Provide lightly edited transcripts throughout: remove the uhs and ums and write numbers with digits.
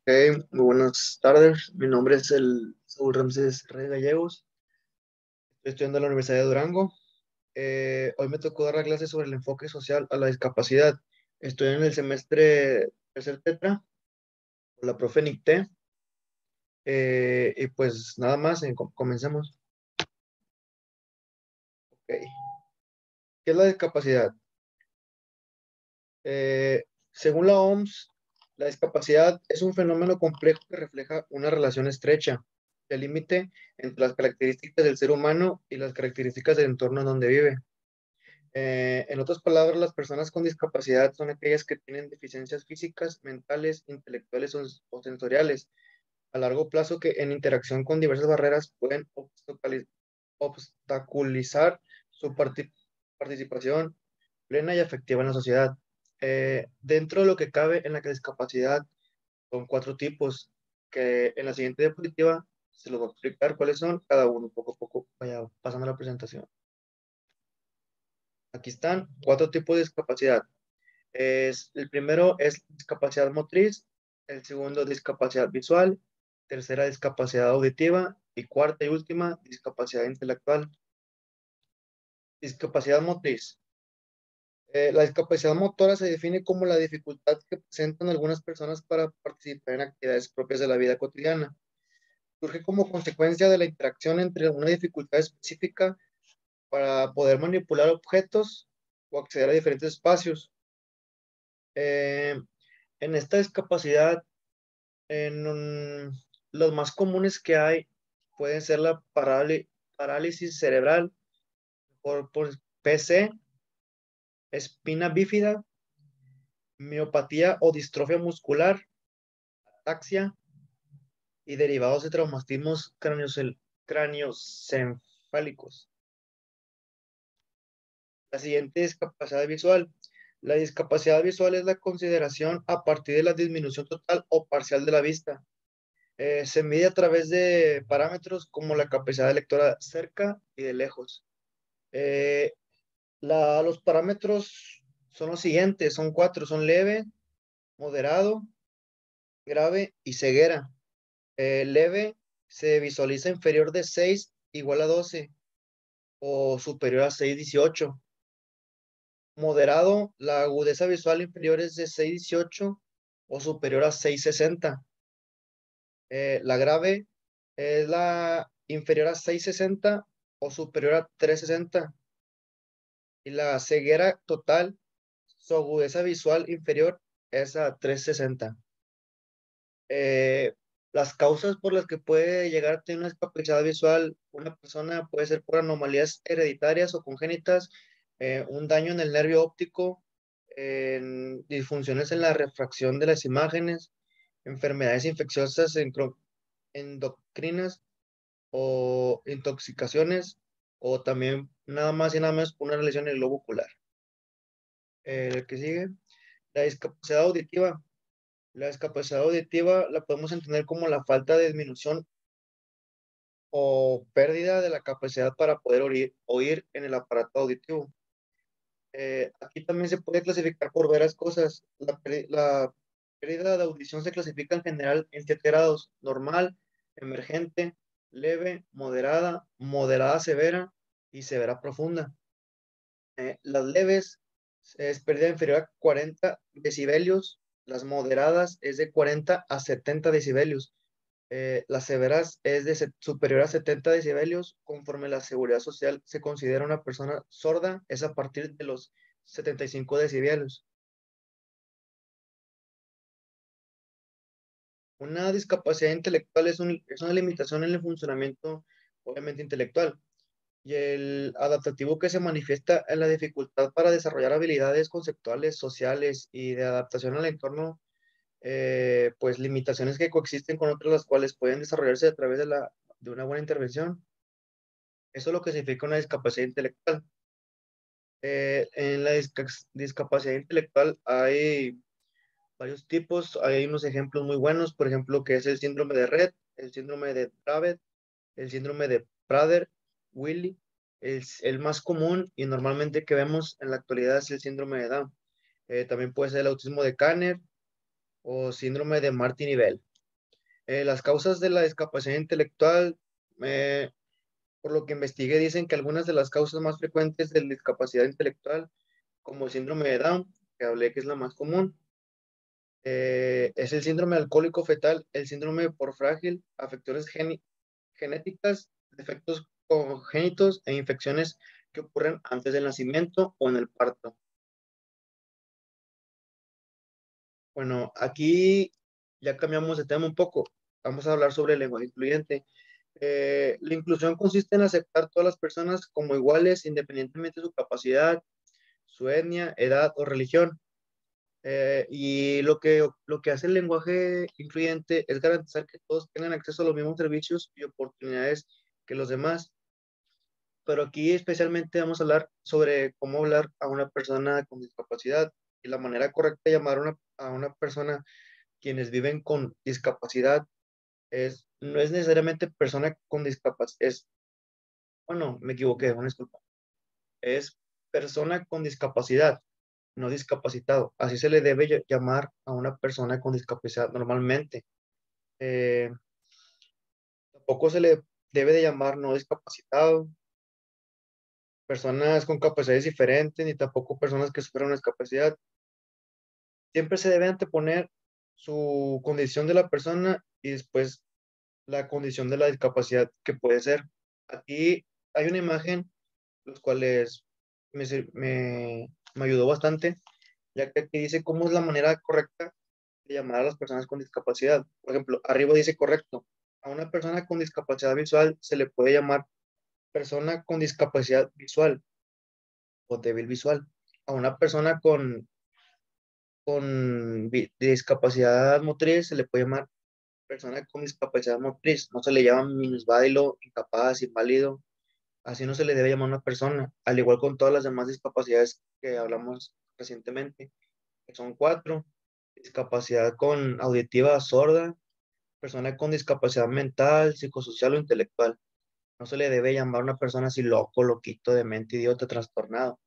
Muy buenas tardes. Mi nombre es el Saúl Ramsés Rey Gallegos. Estoy estudiando en la Universidad de Durango. Hoy me tocó dar la clase sobre el enfoque social a la discapacidad. Estoy en el semestre tercer tetra, con la profe Nicté. Y pues nada más, comencemos. Ok. ¿Qué es la discapacidad? Según la OMS, la discapacidad es un fenómeno complejo que refleja una relación estrecha de límite entre las características del ser humano y las características del entorno en donde vive. En otras palabras, las personas con discapacidad son aquellas que tienen deficiencias físicas, mentales, intelectuales o sensoriales a largo plazo que en interacción con diversas barreras pueden obstaculizar su participación plena y efectiva en la sociedad. Dentro de lo que cabe en la discapacidad son cuatro tipos que en la siguiente diapositiva se los voy a explicar cuáles son cada uno poco a poco. Vaya pasando la presentación. Aquí están cuatro tipos de discapacidad. El primero es discapacidad motriz, el segundo discapacidad visual, tercera discapacidad auditiva y cuarta y última discapacidad intelectual. Discapacidad motriz. La discapacidad motora se define como la dificultad que presentan algunas personas para participar en actividades propias de la vida cotidiana. Surge como consecuencia de la interacción entre una dificultad específica para poder manipular objetos o acceder a diferentes espacios. Eh, en esta discapacidad, los más comunes que hay pueden ser la parálisis cerebral por PC, espina bífida, miopatía o distrofia muscular, ataxia y derivados de traumatismos craneoencefálicos. La siguiente discapacidad visual. La discapacidad visual es la consideración a partir de la disminución total o parcial de la vista. Se mide a través de parámetros como la capacidad lectora cerca y de lejos. Eh, los parámetros son los siguientes, son cuatro, son leve, moderado, grave y ceguera. Leve se visualiza inferior de 6 igual a 12 o superior a 6,18. Moderado, la agudeza visual inferior es de 6,18 o superior a 6,60. La grave es la inferior a 6,60 o superior a 3,60. Y la ceguera total, su agudeza visual inferior es a 3,60. Eh, las causas por las que puede llegar a tener una discapacidad visual una persona puede ser por anomalías hereditarias o congénitas, un daño en el nervio óptico, en disfunciones en la refracción de las imágenes, enfermedades infecciosas endocrinas o intoxicaciones, o también nada más y nada menos una lesión en el globo ocular. El que sigue, la discapacidad auditiva. La discapacidad auditiva la podemos entender como la falta de disminución o pérdida de la capacidad para poder oír en el aparato auditivo. Aquí también se puede clasificar por varias cosas. La pérdida de audición se clasifica en general en 7 grados: normal, emergente, leve, moderada, moderada severa y severa profunda. Las leves es pérdida inferior a 40 decibelios, las moderadas es de 40 a 70 decibelios. Las severas es de superior a 70 decibelios. Conforme la seguridad social se considera una persona sorda, es a partir de los 75 decibelios. Una discapacidad intelectual es una limitación en el funcionamiento, obviamente, intelectual, y el adaptativo que se manifiesta en la dificultad para desarrollar habilidades conceptuales, sociales y de adaptación al entorno, pues limitaciones que coexisten con otras las cuales pueden desarrollarse a través de una buena intervención. Eso es lo que significa una discapacidad intelectual. En la discapacidad intelectual hay varios tipos, hay unos ejemplos muy buenos, por ejemplo, que es el síndrome de Rett, el síndrome de Dravet, el síndrome de Prader-Willi. El más común y normalmente que vemos en la actualidad es el síndrome de Down. También puede ser el autismo de Kanner o síndrome de Martin y Bell. Las causas de la discapacidad intelectual, eh, por lo que investigué, dicen que algunas de las causas más frecuentes de la discapacidad intelectual, como el síndrome de Down, que hablé que es la más común, es el síndrome alcohólico fetal, el síndrome por frágil, afecciones genéticas, defectos congénitos e infecciones que ocurren antes del nacimiento o en el parto. Bueno, aquí ya cambiamos de tema un poco. Vamos a hablar sobre el lenguaje incluyente. La inclusión consiste en aceptar todas las personas como iguales, independientemente de su capacidad, su etnia, edad o religión. Y lo que hace el lenguaje incluyente es garantizar que todos tengan acceso a los mismos servicios y oportunidades que los demás. Pero aquí especialmente vamos a hablar sobre cómo hablar a una persona con discapacidad y la manera correcta de llamar a una persona quienes viven con discapacidad no es necesariamente persona con discapacidad, bueno, me equivoqué, una disculpa, es persona con discapacidad, no discapacitado. Así se le debe llamar a una persona con discapacidad normalmente. Eh, Tampoco se le debe de llamar no discapacitado, personas con capacidades diferentes, ni tampoco personas que sufren una discapacidad. Siempre se debe anteponer su condición de la persona y después la condición de la discapacidad que puede ser. Aquí hay una imagen, los cuales me ayudó bastante, ya que aquí dice cómo es la manera correcta de llamar a las personas con discapacidad. Por ejemplo, arriba dice correcto. A una persona con discapacidad visual se le puede llamar persona con discapacidad visual o débil visual. A una persona con discapacidad motriz se le puede llamar persona con discapacidad motriz. No se le llama minusválido, incapaz, inválido. Así no se le debe llamar a una persona, al igual con todas las demás discapacidades que hablamos recientemente, que son cuatro: discapacidad con auditiva sorda, persona con discapacidad mental, psicosocial o intelectual. No se le debe llamar a una persona así loco, loquito, demente, idiota, trastornado,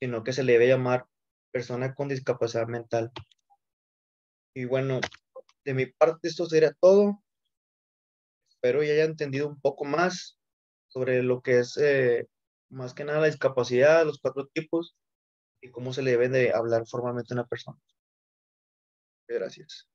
sino que se le debe llamar persona con discapacidad mental. Y bueno, de mi parte esto sería todo. Espero ya haya entendido un poco más sobre lo que es más que nada la discapacidad, los cuatro tipos y cómo se le debe de hablar formalmente a una persona. Gracias.